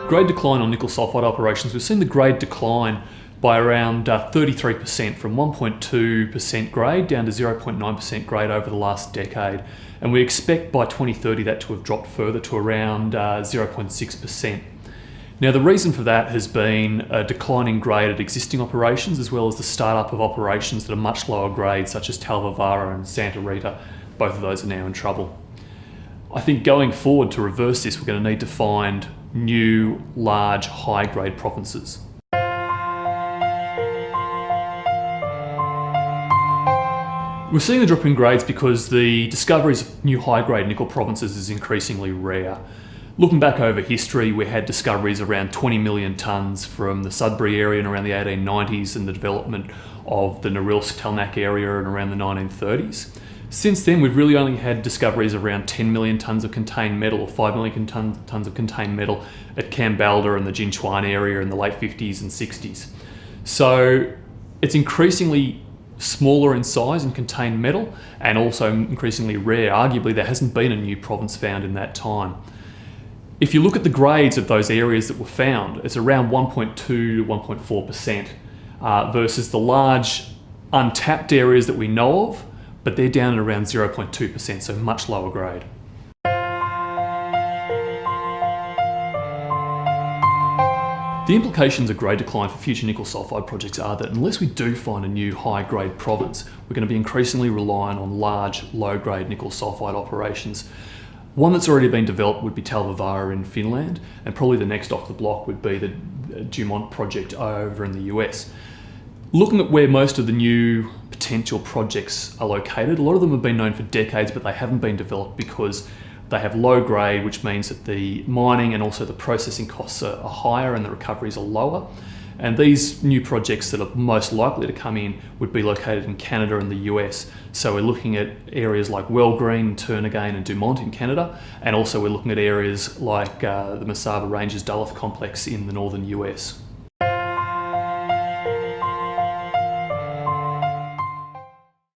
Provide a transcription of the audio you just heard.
Grade decline on nickel sulphide operations, we've seen the grade decline by around 33% from 1.2% grade down to 0.9% grade over the last decade. And we expect by 2030 that to have dropped further to around 0.6%. Now the reason for that has been a declining grade at existing operations as well as the start-up of operations that are much lower grade such as Talvivara and Santa Rita. Both of those are now in trouble. I think going forward to reverse this, we're going to need to find new, large, high-grade provinces. We're seeing the drop in grades because the discoveries of new high-grade nickel provinces is increasingly rare. Looking back over history, we had discoveries around 20 million tonnes from the Sudbury area in around the 1890s and the development of the Norilsk-Telnak area in around the 1930s. Since then, we've really only had discoveries around 10 million tonnes of contained metal or 5 million tonnes of contained metal at Kambalda and the Jinchuan area in the late 50s and 60s. So it's increasingly smaller in size and contained metal and also increasingly rare. Arguably, there hasn't been a new province found in that time. If you look at the grades of those areas that were found, it's around 1.2 to 1.4% versus the large untapped areas that we know of, but they're down at around 0.2%, so much lower grade. The implications of grade decline for future nickel sulphide projects are that unless we do find a new high-grade province, we're going to be increasingly reliant on large, low-grade nickel sulphide operations. One that's already been developed would be Talvivara in Finland, and probably the next off the block would be the Dumont project over in the US. Looking at where most of the new potential projects are located, a lot of them have been known for decades, but they haven't been developed because they have low grade, which means that the mining and also the processing costs are higher and the recoveries are lower. And these new projects that are most likely to come in would be located in Canada and the US. So we're looking at areas like Wellgreen, Turnagain and Dumont in Canada, and also we're looking at areas like the Mesaba Ranges Duluth complex in the northern US.